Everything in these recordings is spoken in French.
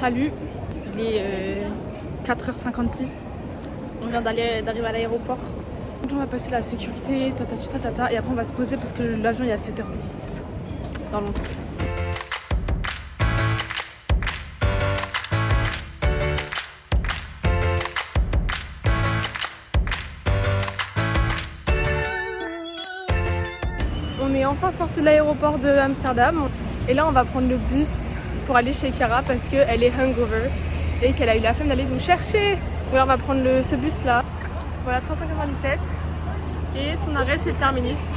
Salut, il est 4h56. On vient d'arriver à l'aéroport. Donc on va passer la sécurité, tatati tatata, et après on va se poser parce que l'avion est à 7h10 dans longtemps. On est enfin sorti de l'aéroport de Amsterdam et là on va prendre le bus pour aller chez Chiara parce qu'elle est hungover et qu'elle a eu la flemme d'aller nous chercher. Donc on va prendre ce bus là. Voilà, 397 et son arrêt c'est le terminus.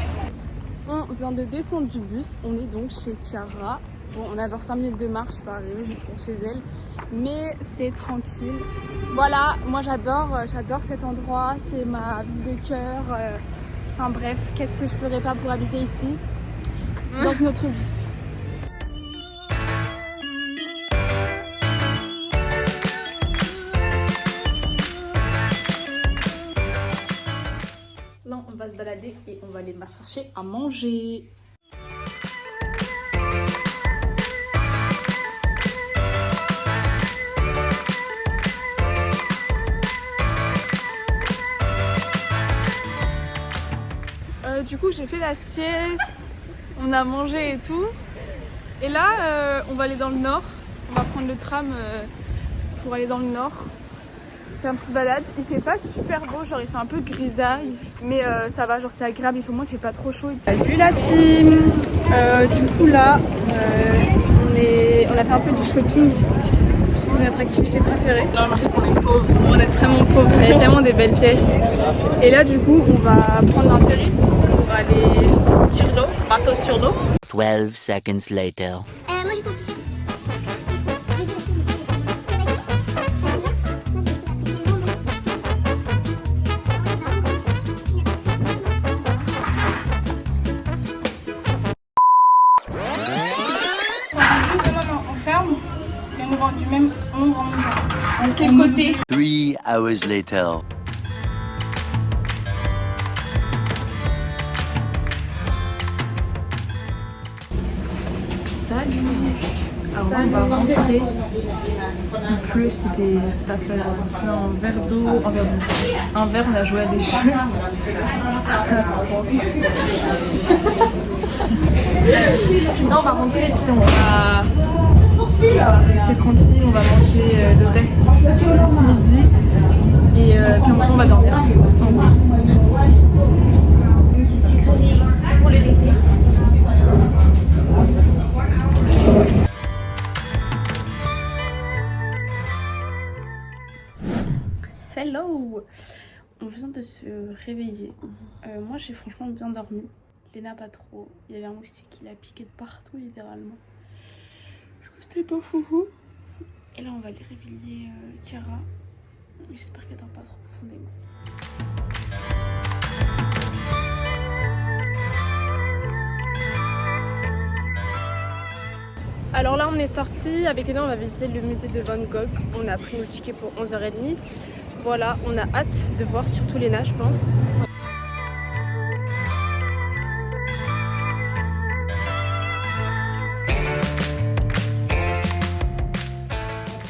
On vient de descendre du bus, on est donc chez Chiara. Bon, on a genre 5 minutes de marche pour arriver jusqu'à chez elle, mais c'est tranquille. Voilà, moi j'adore cet endroit, c'est ma ville de cœur. Enfin bref, qu'est-ce que je ferais pas pour habiter ici dans une autre vie. Là, on va se balader et on va aller chercher à manger. Du coup j'ai fait la sieste, on a mangé et tout. Et là on va aller dans le nord, on va prendre le tram pour aller dans le nord. Faire une petite balade, il fait pas super beau, genre il fait un peu grisaille. Mais ça va, genre c'est agréable, il faut moins qu'il fait pas trop chaud. Salut la team. Du coup là on a fait un peu du shopping puisque c'est notre activité préférée. On a remarqué qu'on est pauvres, on est vraiment pauvres, il y a tellement des belles pièces. Et là du coup on va prendre un ferry pour aller sur l'eau, bateau sur l'eau. 12 seconds later. Moi j'ai ton t-shirt. On ferme et on vend du même ombre en même temps. De quel côté? 3 hours later. Salut. Alors là, on va rentrer. Il pleut, c'est pas fait. Un verre d'eau, un verre, on a joué à des jeux. Là, on va rentrer et puis on va rester tranquille. On va manger le reste de ce midi et puis après on va dormir. Une petite sucrerie pour le dessert. Hello! On vient de se réveiller. Moi j'ai franchement bien dormi. Léna pas trop. Il y avait un moustique qui l'a piqué de partout littéralement. Du coup c'était pas foufou. Et là on va aller réveiller Chiara. J'espère qu'elle dort pas trop profondément. Alors là on est sorti avec Léna, on va visiter le musée de Van Gogh. On a pris nos tickets pour 11h30. Voilà, on a hâte de voir surtout Léna je pense.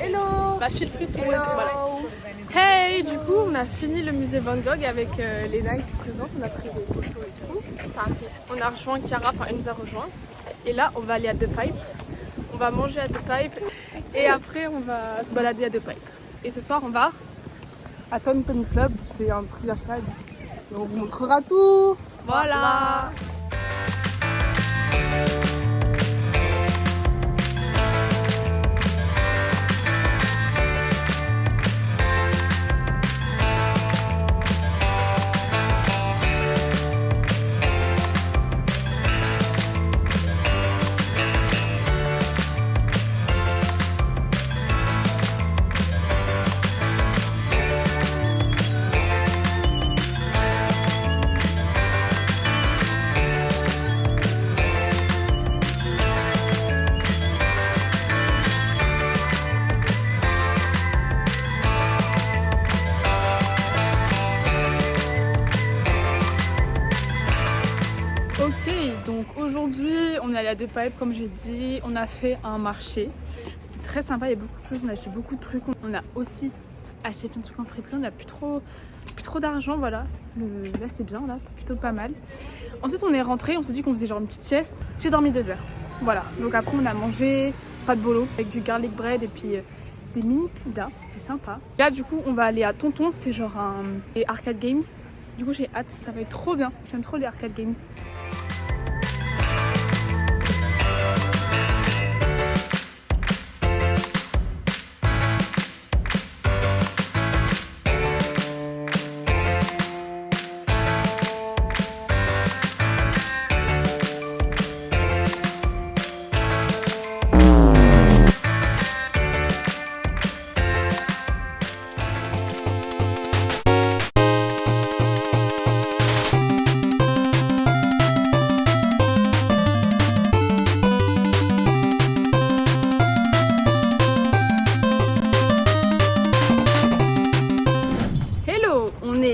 Hello! Bah file plutôt. Voilà. Hey! Du coup on a fini le musée Van Gogh avec Léna ici présente, on a pris des photos et tout. On a rejoint Chiara, enfin elle nous a rejoint. Et là on va aller à The Pipe. On va manger à The Pipe et après on va se balader à The Pipe. Et ce soir on va à Taunton Club, c'est un truc d'arcade. On vous montrera tout. Voilà. Donc aujourd'hui on est allé à The Pipe comme j'ai dit, on a fait un marché, c'était très sympa, il y a beaucoup de choses, on a acheté beaucoup de trucs. On a aussi acheté plein de trucs en friperie, on a plus trop d'argent, voilà. Là c'est bien, là, plutôt pas mal. Ensuite on est rentré, on s'est dit qu'on faisait genre une petite sieste. J'ai dormi 2 heures. Voilà, donc après on a mangé pas de bolo avec du garlic bread et puis des mini pizzas, c'était sympa. Là du coup on va aller à Tonton, c'est genre un arcade games. Du coup j'ai hâte, ça va être trop bien, j'aime trop les arcade games.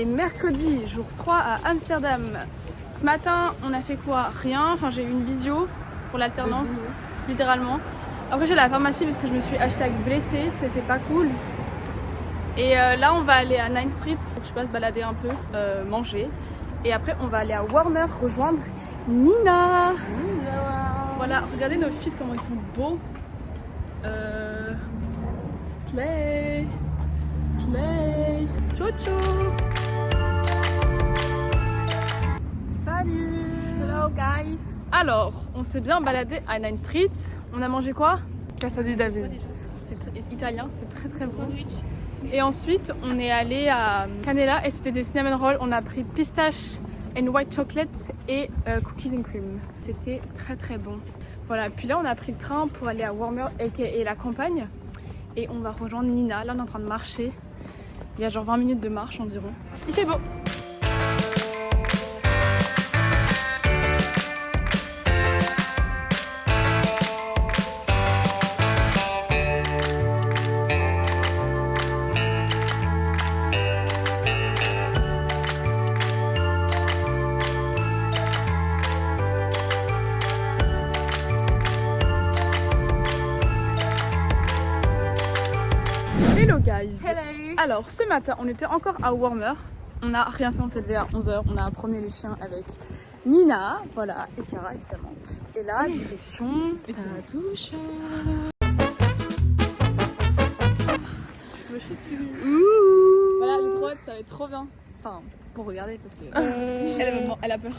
Mercredi, jour 3 à Amsterdam. Ce matin, on a fait quoi? Rien. Enfin, j'ai eu une visio pour l'alternance, littéralement. Après, j'ai à la pharmacie parce que je me suis hashtag blessée. C'était pas cool. Et là, on va aller à 9th Street. Je passe balader un peu, manger. Et après, on va aller à Warmer rejoindre Nina. Voilà, regardez nos feeds, comment ils sont beaux. Slay. Slay. Ciao. Salut! Hello guys! Alors, on s'est bien baladé à 9th Street. On a mangé quoi? Cassadi David. C'était italien, c'était très bon. Sandwich. Et ensuite, on est allé à Canela et c'était des cinnamon rolls. On a pris pistache and white chocolate et cookies and cream. C'était très bon. Voilà, puis là, on a pris le train pour aller à Warmer et la campagne. Et on va rejoindre Nina. Là, on est en train de marcher. Il y a genre 20 minutes de marche environ. Il fait beau! Hello guys! Hello! Alors ce matin on était encore à Warmer, on n'a rien fait, on s'est levé à 11h, on a promené les chiens avec Nina, voilà, et Chiara évidemment. Et là, direction la douche. Je me chie dessus. Voilà, j'ai trop hâte, ça va être trop bien. Enfin, pour regarder parce que elle a peur.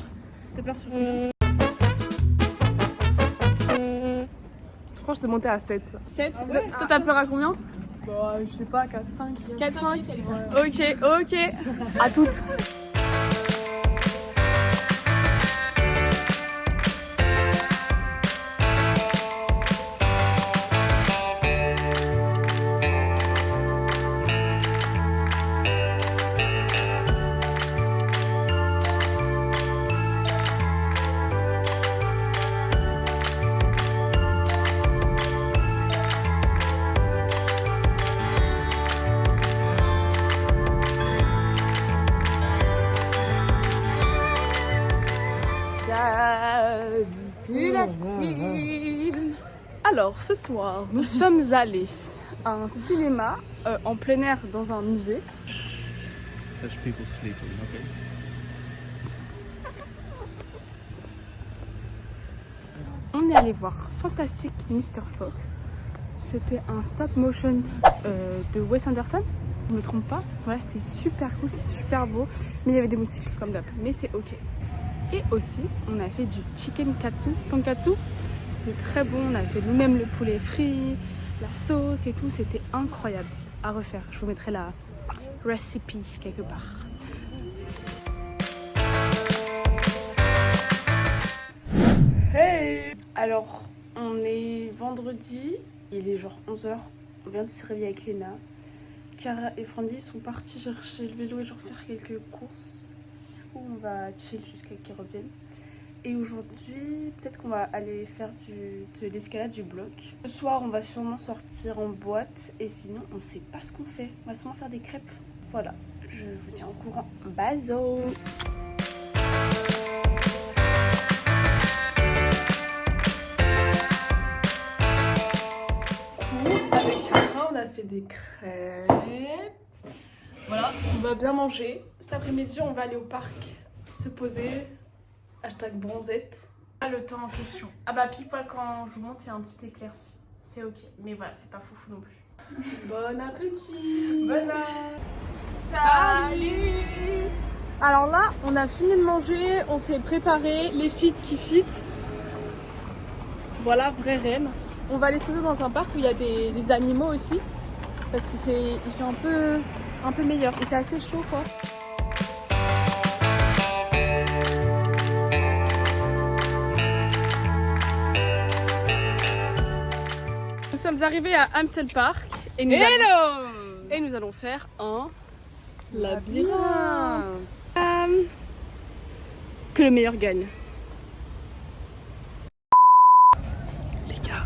T'as peur sur combien? Je crois que je t'ai monté à 7. 7? Toi t'as peur à combien? Bah, je sais pas, 4, 5. 4, 5? Ok. À toutes. Alors ce soir, nous sommes allés à un cinéma en plein air dans un musée. Touch people sleeping, okay? On est allé voir Fantastic Mr. Fox. C'était un stop motion de Wes Anderson, je ne me trompe pas. Voilà, c'était super cool, c'était super beau, mais il y avait des moustiques comme d'hab, mais c'est ok. Et aussi, on a fait du chicken katsu, tonkatsu. C'était très bon, on a fait nous-mêmes le poulet frit, la sauce et tout, c'était incroyable à refaire. Je vous mettrai la recipe quelque part. Hey! Alors, on est vendredi, il est genre 11h, on vient de se réveiller avec Léna. Chiara et Frandy sont partis chercher le vélo et genre faire quelques courses. Du coup, on va chill jusqu'à qu'ils reviennent. Et aujourd'hui, peut-être qu'on va aller faire de l'escalade du bloc. Ce soir, on va sûrement sortir en boîte. Et sinon, on sait pas ce qu'on fait. On va sûrement faire des crêpes. Voilà, je vous tiens au courant. Bazo! va bien manger. Cet après-midi, on va aller au parc se poser. Hashtag bronzette. Ah, le temps en question. Ah bah pile poil quand je vous montre, il y a un petit éclairci. C'est ok. Mais voilà, c'est pas foufou non plus. Bon appétit. Voilà. Salut. Alors là, on a fini de manger, on s'est préparé, les fit qui fit. Voilà, vraie reine. On va aller se poser dans un parc où il y a des animaux aussi. Parce qu'il fait un peu meilleur. Il fait assez chaud quoi. Nous sommes arrivés à Amstel Park. Et nous allons faire un labyrinthe. Que le meilleur gagne. Les gars,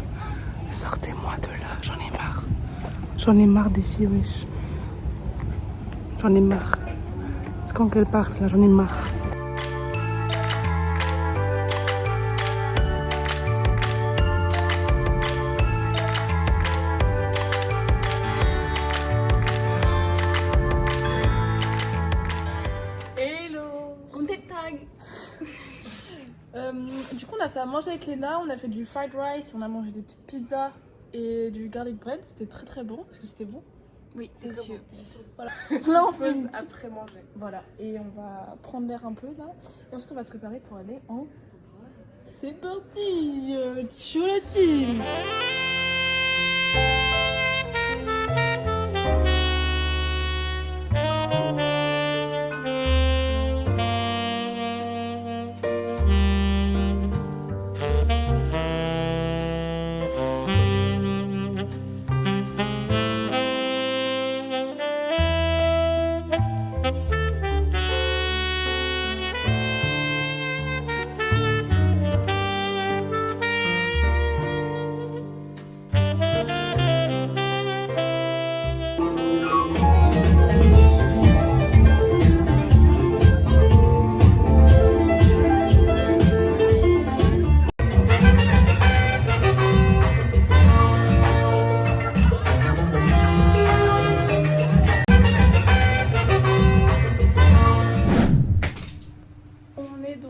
sortez-moi de là, j'en ai marre. J'en ai marre des filles, wesh. J'en ai marre. C'est quand qu'elles partent là, j'en ai marre. Du coup on a fait à manger avec Léna, on a fait du fried rice, on a mangé des petites pizzas et du garlic bread, c'était très très bon, parce que c'était bon. Oui, c'est sûr. Voilà. Là on fait une petite... après manger. Voilà, et on va prendre l'air un peu là, et ensuite on va se préparer pour aller en... C'est parti, ciao la team.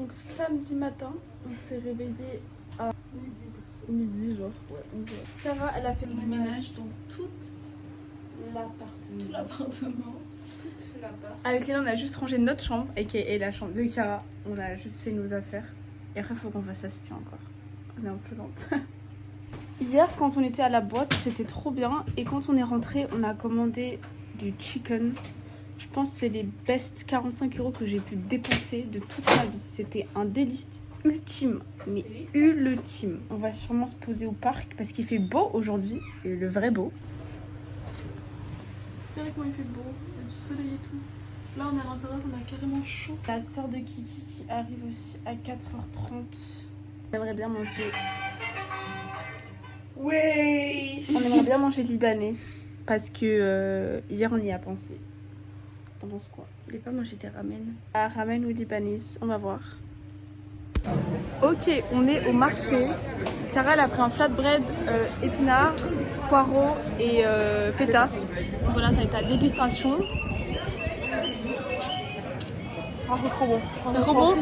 Samedi matin, on s'est réveillé à midi genre, ouais, 11h. Chiara, elle a fait le ménage dans tout l'appartement. Avec Léna, on a juste rangé notre chambre, et la chambre de Chiara. On a juste fait nos affaires. Et après, il faut qu'on fasse l'aspect encore. On est un peu lente. Hier, quand on était à la boîte, c'était trop bien. Et quand on est rentré, on a commandé du chicken. Je pense que c'est les best 45 € que j'ai pu dépenser de toute ma vie. C'était un délice ultime, mais ultime. On va sûrement se poser au parc parce qu'il fait beau aujourd'hui, et le vrai beau. Regardez comment il fait beau, il y a du soleil et tout. Là on est à l'intérieur, on a carrément chaud. La sœur de Kiki qui arrive aussi à 4h30. J'aimerais bien manger... Ouais. On aimerait bien manger libanais parce que hier on y a pensé. T'en penses quoi? Vous voulez pas manger des ramen? Ramen ou libanais, on va voir. Ok, on est au marché. Chiara elle a pris un flatbread épinards, poireaux et feta. Voilà, ça va être la dégustation. Oh, c'est trop bon. C'est trop bon.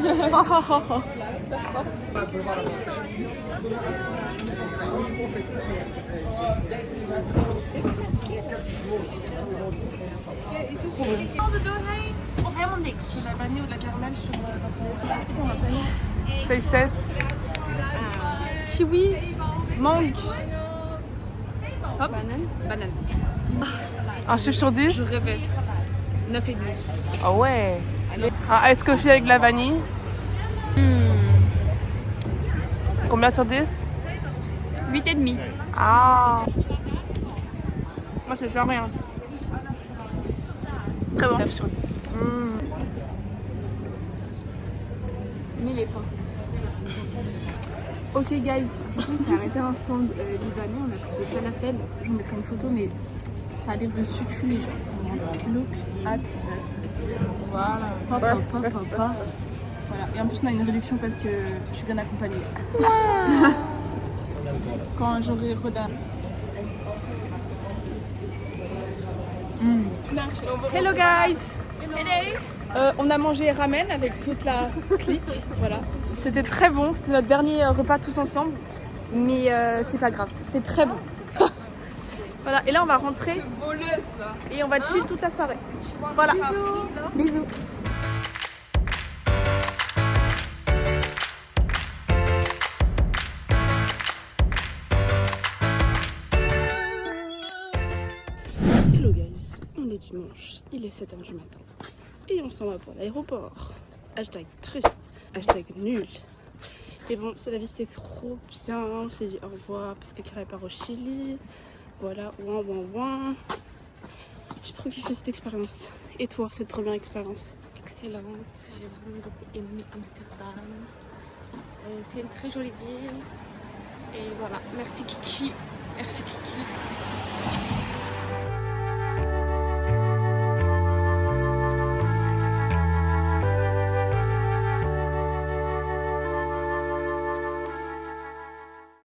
Of helemaal niks. De la vanille ou de la caramel sur on a pas mis. Face test. Kiwi, mangue. Hop. Banane. Un chiffre sur 10. Je répète. 9,5. Ah ouais. Un ice coffee avec de la vanille. Combien sur 10? 8,5. Ah. Moi je fais rien. Très bon. 9 sur 10. Mais les pains. Ok guys, du coup on s'est arrêté à un stand libanais, on a pris des falafels. Je vous mettrai une photo mais ça a l'air de succuler genre. Look at that. Voilà. Papa. Voilà. Et en plus on a une réduction parce que je suis bien accompagnée. Quand j'aurai Rodan. Hello guys. On a mangé ramen avec toute la clique, voilà. C'était très bon, c'était notre dernier repas tous ensemble, mais c'est pas grave, c'était très bon. Voilà, et là on va rentrer et on va chill toute la soirée. Voilà, bisous. Hello guys, on est dimanche, il est 7h du matin et on s'en va pour l'aéroport. Hashtag triste, hashtag nul. Et bon, c'est la vie, c'était trop bien, on s'est dit au revoir parce que Kira part au Chili. Voilà, ouin. J'ai trop kiffé cette expérience. Et toi, cette première expérience? Excellente, j'ai vraiment beaucoup aimé Amsterdam. C'est une très jolie ville. Et voilà, merci Kiki. Merci Kiki.